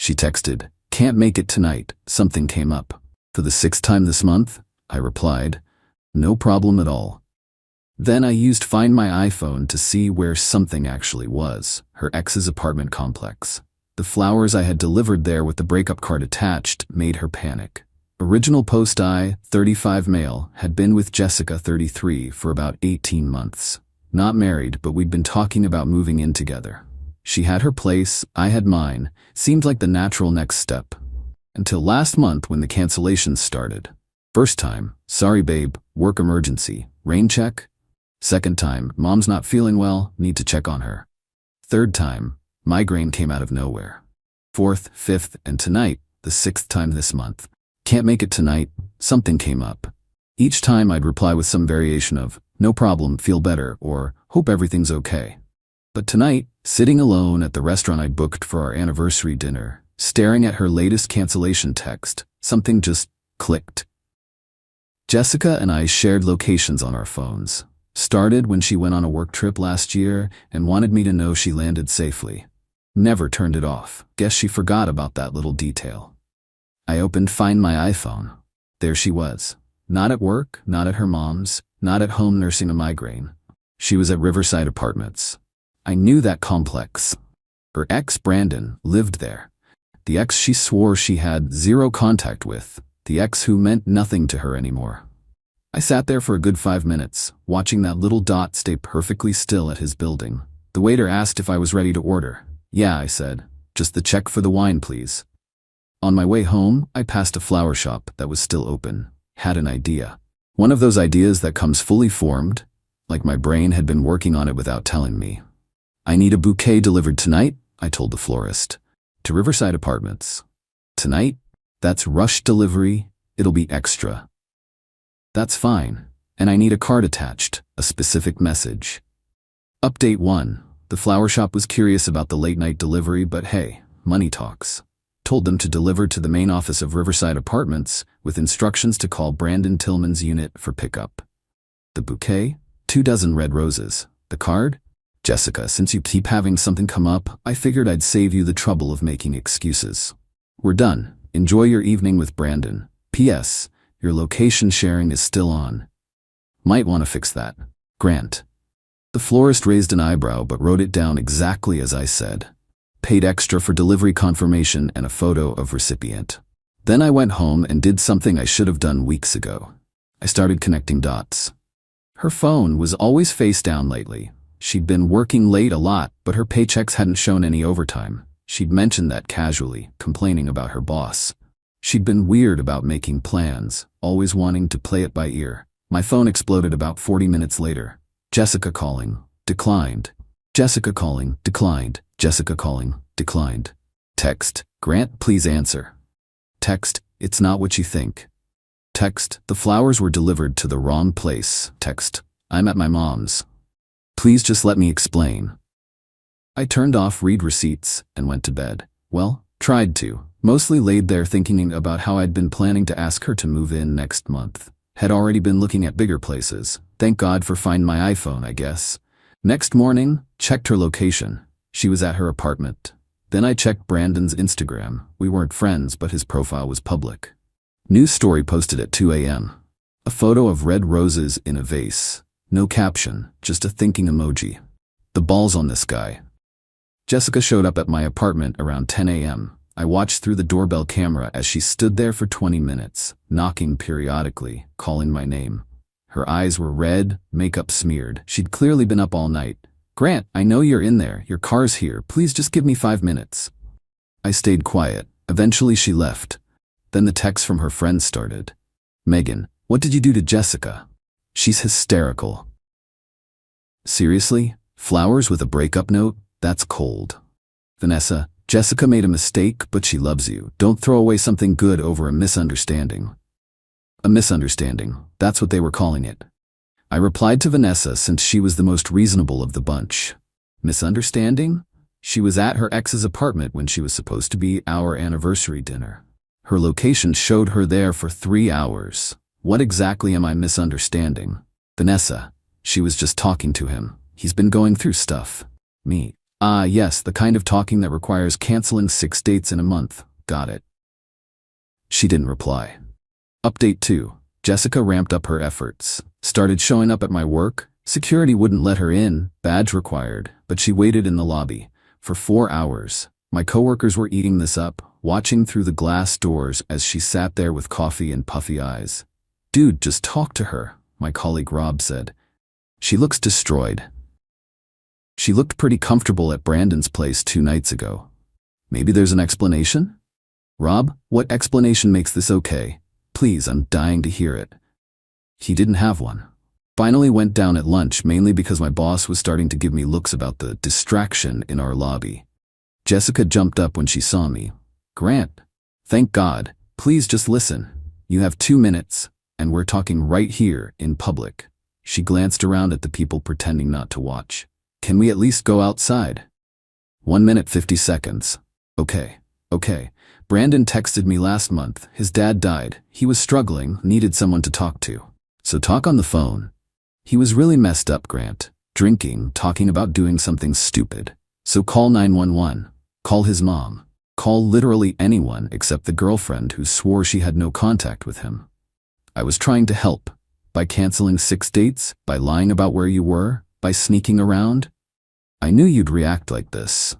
She texted, "Can't make it tonight. Something came up." "For the 6th time this month?" I replied. "No problem at all." Then I used Find My iPhone to see where something actually was, her ex's apartment complex. The flowers I had delivered there with the breakup card attached made her panic. Original post: I, 35 male, had been with Jessica, 33, for about 18 months. Not married, but we'd been talking about moving in together. She had her place, I had mine. Seemed like the natural next step. Until last month when the cancellations started. First time, "Sorry babe, work emergency, rain check?" Second time, "Mom's not feeling well, need to check on her." Third time, migraine came out of nowhere. Fourth, fifth, and tonight, the 6th time this month. "Can't make it tonight, something came up." Each time I'd reply with some variation of, "No problem, feel better," or "Hope everything's okay." But tonight, sitting alone at the restaurant I booked for our anniversary dinner, staring at her latest cancellation text, something just clicked. Jessica and I shared locations on our phones. Started when she went on a work trip last year and wanted me to know she landed safely. Never turned it off. Guess she forgot about that little detail. I opened Find My iPhone. There she was. Not at work, not at her mom's, not at home nursing a migraine. She was at Riverside Apartments. I knew that complex. Her ex, Brandon, lived there. The ex she swore she had zero contact with. The ex who meant nothing to her anymore. I sat there for a good 5 minutes, watching that little dot stay perfectly still at his building. The waiter asked if I was ready to order. "Yeah," I said. "Just the check for the wine, please." On my way home, I passed a flower shop that was still open. Had an idea. One of those ideas that comes fully formed, like my brain had been working on it without telling me. "I need a bouquet delivered tonight," I told the florist. "To Riverside Apartments." "Tonight? That's rush delivery. It'll be extra." "That's fine. And I need a card attached, a specific message." Update 1. The flower shop was curious about the late-night delivery, but hey, money talks. Told them to deliver to the main office of Riverside Apartments with instructions to call Brandon Tillman's unit for pickup. The bouquet? 24 red roses. The card? "Jessica, since you keep having something come up, I figured I'd save you the trouble of making excuses. We're done. Enjoy your evening with Brandon. P.S. Your location sharing is still on. Might want to fix that. Grant." The florist raised an eyebrow but wrote it down exactly as I said. Paid extra for delivery confirmation and a photo of recipient. Then I went home and did something I should have done weeks ago. I started connecting dots. Her phone was always face down lately. She'd been working late a lot, but her paychecks hadn't shown any overtime. She'd mentioned that casually, complaining about her boss. She'd been weird about making plans, always wanting to play it by ear. My phone exploded about 40 minutes later. Jessica calling, declined. Jessica calling, declined. Jessica calling, declined. Text, "Grant, please answer." Text, "It's not what you think." Text, "The flowers were delivered to the wrong place." Text, "I'm at my mom's. Please just let me explain." I turned off read receipts and went to bed. Well, tried to. Mostly laid there thinking about how I'd been planning to ask her to move in next month. Had already been looking at bigger places. Thank God for Find My iPhone, I guess. Next morning, checked her location. She was at her apartment. Then I checked Brandon's Instagram. We weren't friends, but his profile was public. News story posted at 2 a.m. A photo of red roses in a vase. No caption, just a thinking emoji. The balls on this guy. Jessica showed up at my apartment around 10 a.m. I watched through the doorbell camera as she stood there for 20 minutes, knocking periodically, calling my name. Her eyes were red, makeup smeared. She'd clearly been up all night. "Grant, I know you're in there. Your car's here. Please just give me 5 minutes." I stayed quiet. Eventually she left. Then the texts from her friends started. "Megan, what did you do to Jessica? She's hysterical." "Seriously? Flowers with a breakup note? That's cold." "Vanessa, Jessica made a mistake, but she loves you. Don't throw away something good over a misunderstanding." A misunderstanding. That's what they were calling it. I replied to Vanessa since she was the most reasonable of the bunch. Misunderstanding? She was at her ex's apartment when she was supposed to be our anniversary dinner. Her location showed her there for 3 hours. What exactly am I misunderstanding? Vanessa. She was just talking to him. He's been going through stuff. Me. Ah, yes, the kind of talking that requires canceling 6 dates in a month. Got it. She didn't reply. Update 2. Jessica ramped up her efforts. Started showing up at my work. Security wouldn't let her in, badge required, but she waited in the lobby. For 4 hours. My coworkers were eating this up, watching through the glass doors as she sat there with coffee and puffy eyes. Dude, just talk to her, my colleague Rob said. She looks destroyed. She looked pretty comfortable at Brandon's place 2 nights ago. Maybe there's an explanation? Rob, what explanation makes this okay? Please, I'm dying to hear it. He didn't have one. Finally went down at lunch mainly because my boss was starting to give me looks about the distraction in our lobby. Jessica jumped up when she saw me. Grant, thank God. Please just listen. You have 2 minutes, and we're talking right here in public. She glanced around at the people pretending not to watch. Can we at least go outside? 1 minute 50 seconds. Okay. Brandon texted me last month. His dad died. He was struggling, needed someone to talk to. So talk on the phone. He was really messed up, Grant. Drinking, talking about doing something stupid. So call 911. Call his mom. Call literally anyone except the girlfriend who swore she had no contact with him. I was trying to help. By canceling 6 dates, by lying about where you were, by sneaking around. I knew you'd react like this.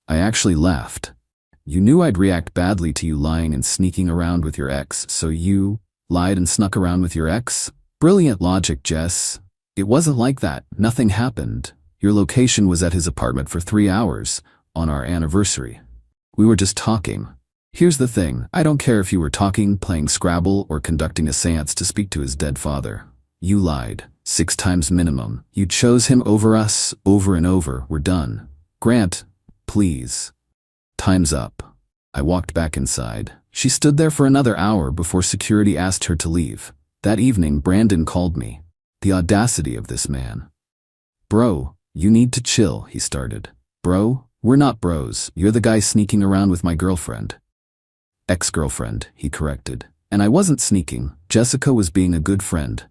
I actually laughed. You knew I'd react badly to you lying and sneaking around with your ex, so you lied and snuck around with your ex? Brilliant logic, Jess. It wasn't like that. Nothing happened. Your location was at his apartment for 3 hours, on our anniversary. We were just talking. Here's the thing, I don't care if you were talking, playing Scrabble, or conducting a séance to speak to his dead father. You lied. 6 times minimum. You chose him over us, over and over. We're done. Grant, please. Time's up. I walked back inside. She stood there for another hour before security asked her to leave. That evening, Brandon called me. The audacity of this man. Bro, you need to chill, he started. Bro, we're not bros. You're the guy sneaking around with my girlfriend. Ex-girlfriend, he corrected. And I wasn't sneaking. Jessica was being a good friend.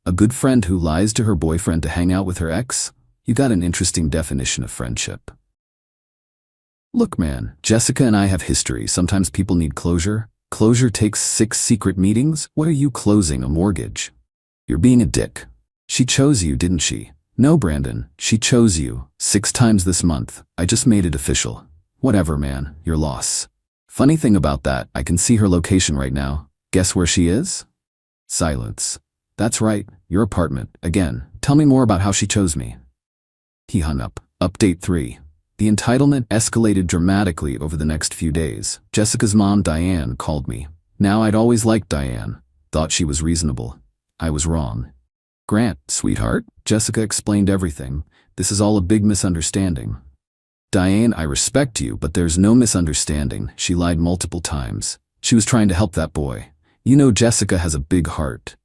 A good friend who lies to her boyfriend to hang out with her ex? You got an interesting definition of friendship. Look, man, Jessica and I have history. Sometimes people need closure. Closure takes 6 secret meetings. What are you closing, a mortgage? You're being a dick. She chose you, didn't she? No, Brandon, she chose you. 6 times this month. I just made it official. Whatever, man, your loss. Funny thing about that, I can see her location right now. Guess where she is? Silence. That's right, your apartment. Again, tell me more about how she chose me. He hung up. Update 3. The entitlement escalated dramatically over the next few days. Jessica's mom, Diane, called me. Now, I'd always liked Diane. Thought she was reasonable. I was wrong. Grant, sweetheart, Jessica explained everything. This is all a big misunderstanding. Diane, I respect you, but there's no misunderstanding. She lied multiple times. She was trying to help that boy. You know Jessica has a big heart.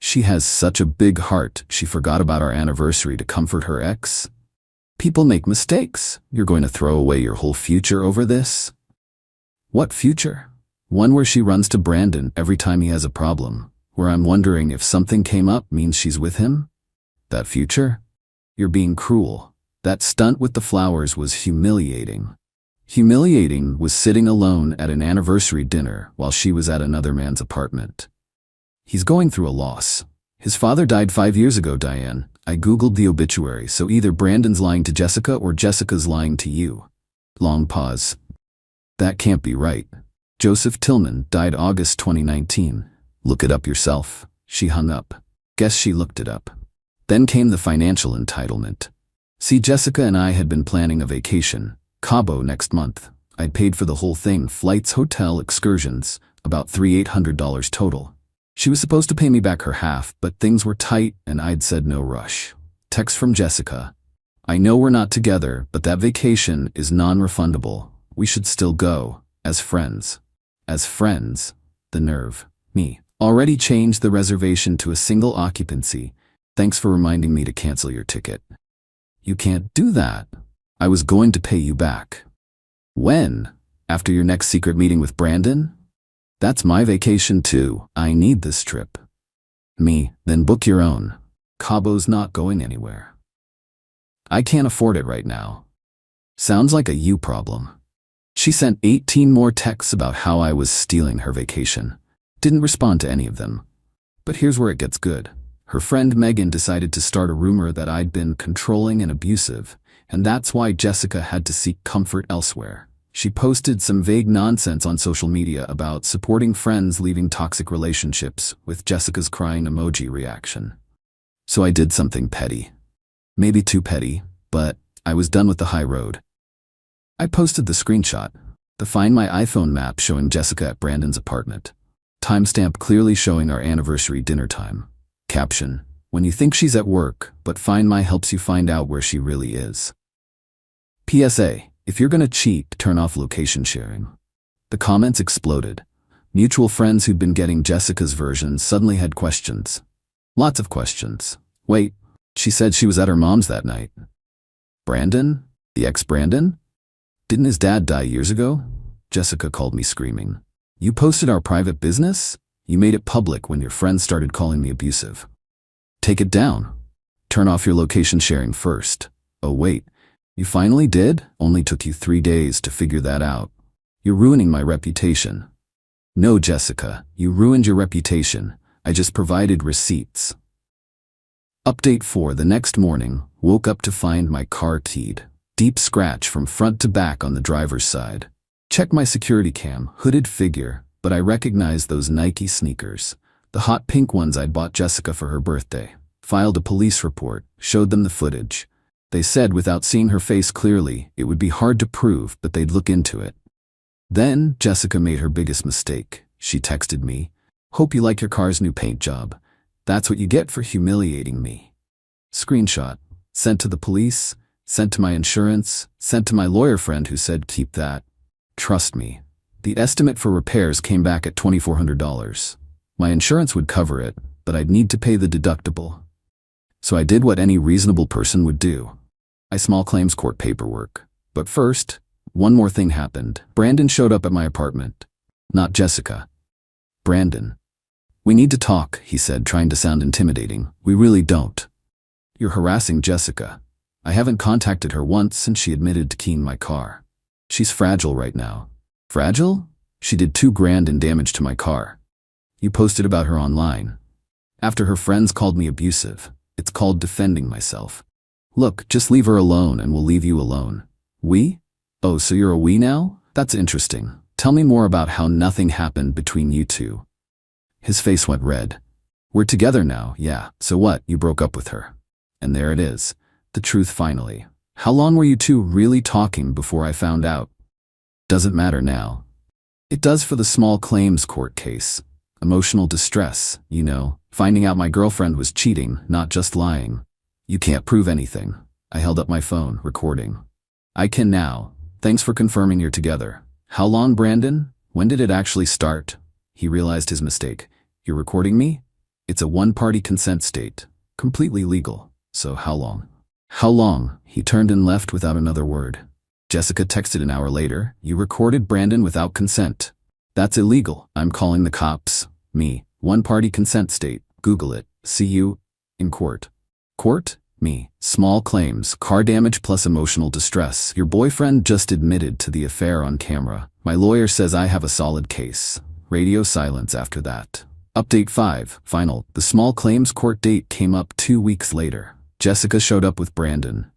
She has such a big heart, she forgot about our anniversary to comfort her ex. People make mistakes. You're going to throw away your whole future over this? What future? One where she runs to Brandon every time he has a problem, where I'm wondering if something came up means she's with him? That future? You're being cruel. That stunt with the flowers was humiliating. Humiliating was sitting alone at an anniversary dinner while she was at another man's apartment. He's going through a loss. His father died 5 years ago, Diane. I googled the obituary, so either Brandon's lying to Jessica or Jessica's lying to you. Long pause. That can't be right. Joseph Tillman died August 2019. Look it up yourself. She hung up. Guess she looked it up. Then came the financial entitlement. See, Jessica and I had been planning a vacation. Cabo next month. I'd paid for the whole thing, flights, hotel, excursions, about $800 total. She was supposed to pay me back her half, but things were tight and I'd said no rush. Text from Jessica. I know we're not together, but that vacation is non-refundable. We should still go, as friends. As friends. The nerve. Me. Already changed the reservation to a single occupancy. Thanks for reminding me to cancel your ticket. You can't do that. I was going to pay you back. When? After your next secret meeting with Brandon? That's my vacation too. I need this trip. Me, then book your own. Cabo's not going anywhere. I can't afford it right now. Sounds like a you problem. She sent 18 more texts about how I was stealing her vacation. Didn't respond to any of them. But here's where it gets good. Her friend Megan decided to start a rumor that I'd been controlling and abusive, and that's why Jessica had to seek comfort elsewhere. She posted some vague nonsense on social media about supporting friends leaving toxic relationships with Jessica's crying emoji reaction. So I did something petty. Maybe too petty, but I was done with the high road. I posted the screenshot, the Find My iPhone map showing Jessica at Brandon's apartment. Timestamp clearly showing our anniversary dinner time. Caption: when you think she's at work, but Find My helps you find out where she really is. PSA: if you're gonna cheat, turn off location sharing. The comments exploded. Mutual friends who'd been getting Jessica's version suddenly had questions. Lots of questions. Wait, she said she was at her mom's that night. Brandon? The ex-Brandon? Didn't his dad die years ago? Jessica called me screaming. You posted our private business? You made it public when your friends started calling me abusive. Take it down. Turn off your location sharing first. Oh wait, you finally did? Only took you 3 days to figure that out. You're ruining my reputation. No, Jessica, you ruined your reputation. I just provided receipts. Update 4: the next morning, woke up to find my car keyed. Deep scratch from front to back on the driver's side. Check my security cam, hooded figure, but I recognized those Nike sneakers. The hot pink ones I'd bought Jessica for her birthday. Filed a police report, showed them the footage. They said without seeing her face clearly, it would be hard to prove, but they'd look into it. Then, Jessica made her biggest mistake. She texted me, "Hope you like your car's new paint job. That's what you get for humiliating me." Screenshot. Sent to the police, sent to my insurance, sent to my lawyer friend who said keep that. Trust me. The estimate for repairs came back at $2,400. My insurance would cover it, but I'd need to pay the deductible. So I did what any reasonable person would do. I small claims court paperwork. But first, one more thing happened. Brandon showed up at my apartment. Not Jessica. Brandon. "We need to talk," he said, trying to sound intimidating. "We really don't. You're harassing Jessica. I haven't contacted her once since she admitted to keying my car. She's fragile right now." Fragile? She did $2,000 in damage to my car. You posted about her online. After her friends called me abusive. It's called defending myself. Look, just leave her alone and we'll leave you alone. We? Oh, so you're a we now? That's interesting. Tell me more about how nothing happened between you two. His face went red. We're together now, yeah. So what? You broke up with her. And there it is. The truth finally. How long were you two really talking before I found out? Doesn't matter now. It does for the small claims court case. Emotional distress, you know, finding out my girlfriend was cheating, not just lying. You can't prove anything. I held up my phone, recording. I can now. Thanks for confirming you're together. How long, Brandon? When did it actually start? He realized his mistake. You're recording me? It's a one-party consent state. Completely legal. So how long? How long? He turned and left without another word. Jessica texted an hour later. You recorded Brandon without consent. That's illegal. I'm calling the cops. Me. One-party consent state. Google it. See you in court. Court? Me. Small claims. Car damage plus emotional distress. Your boyfriend just admitted to the affair on camera. My lawyer says I have a solid case. Radio silence after that. Update 5. Final. The small claims court date came up 2 weeks later. Jessica showed up with Brandon.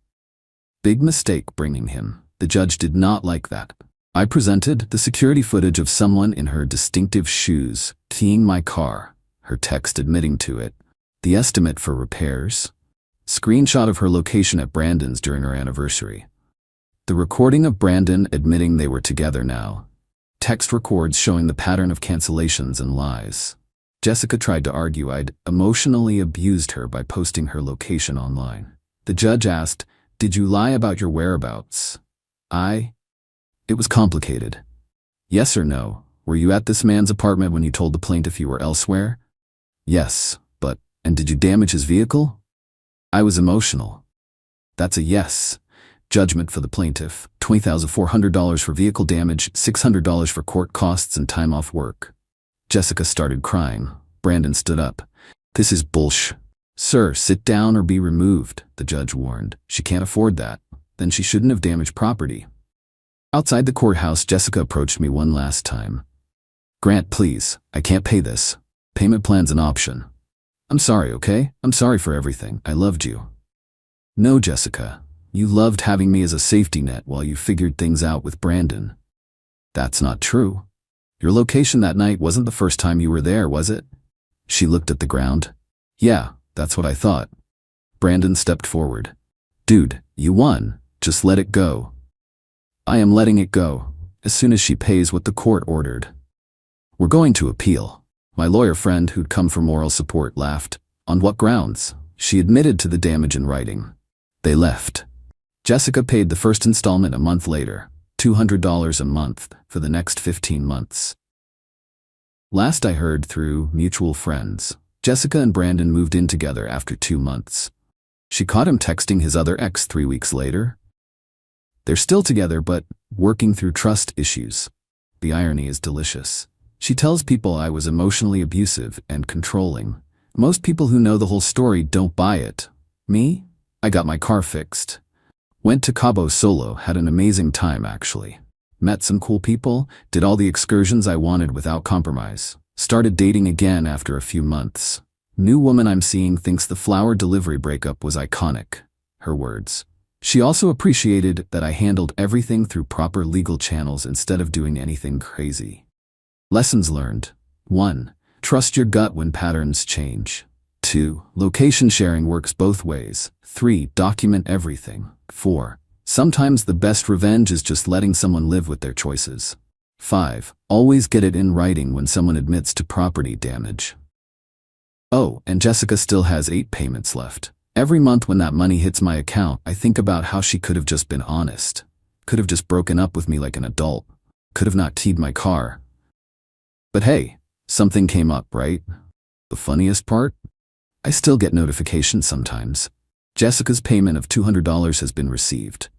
Big mistake bringing him. The judge did not like that. I presented the security footage of someone in her distinctive shoes keying my car, her text admitting to it, the estimate for repairs, screenshot of her location at Brandon's during our anniversary, the recording of Brandon admitting they were together now, text records showing the pattern of cancellations and lies. Jessica tried to argue I'd emotionally abused her by posting her location online. The judge asked, "Did you lie about your whereabouts?" It was complicated. Yes or no? Were you at this man's apartment when you told the plaintiff you were elsewhere? Yes, but, and did you damage his vehicle? I was emotional. That's a yes. Judgment for the plaintiff, $20,400 for vehicle damage, $600 for court costs and time off work. Jessica started crying. Brandon stood up. This is bullsh. Sir, sit down or be removed, the judge warned. She can't afford that. then she shouldn't have damaged property. Outside the courthouse, Jessica approached me one last time. Grant, please, I can't pay this. Payment plan's an option. I'm sorry, okay? I'm sorry for everything. I loved you. No, Jessica. You loved having me as a safety net while you figured things out with Brandon. That's not true. Your location that night wasn't the first time you were there, was it? She looked at the ground. Yeah, that's what I thought. Brandon stepped forward. Dude, you won. Just let it go. I am letting it go, as soon as she pays what the court ordered. We're going to appeal. My lawyer friend, who'd come for moral support, laughed. On what grounds? She admitted to the damage in writing. They left. Jessica paid the first installment a month later, $200 a month for the next 15 months. Last I heard through mutual friends, Jessica and Brandon moved in together after 2 months. She caught him texting his other ex 3 weeks later. They're still together, but working through trust issues. The irony is delicious. She tells people I was emotionally abusive and controlling. Most people who know the whole story don't buy it. Me? I got my car fixed. Went to Cabo solo, had an amazing time actually. Met some cool people, did all the excursions I wanted without compromise. Started dating again after a few months. New woman I'm seeing thinks the flower delivery breakup was iconic. Her words. She also appreciated that I handled everything through proper legal channels instead of doing anything crazy. Lessons learned. 1. Trust your gut when patterns change. 2. Location sharing works both ways. 3. Document everything. 4. Sometimes the best revenge is just letting someone live with their choices. 5. Always get it in writing when someone admits to property damage. Oh, and Jessica still has 8 payments left. Every month when that money hits my account, I think about how she could have just been honest. Could have just broken up with me like an adult. Could have not keyed my car. But hey, something came up, right? The funniest part? I still get notifications sometimes. Jessica's payment of $200 has been received.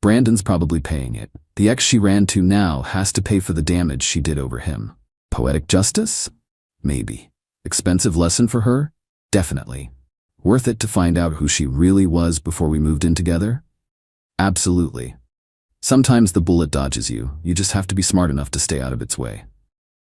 Brandon's probably paying it. The ex she ran to now has to pay for the damage she did over him. Poetic justice? Maybe. Expensive lesson for her? Definitely. Worth it to find out who she really was before we moved in together? Absolutely. Sometimes the bullet dodges you. You just have to be smart enough to stay out of its way.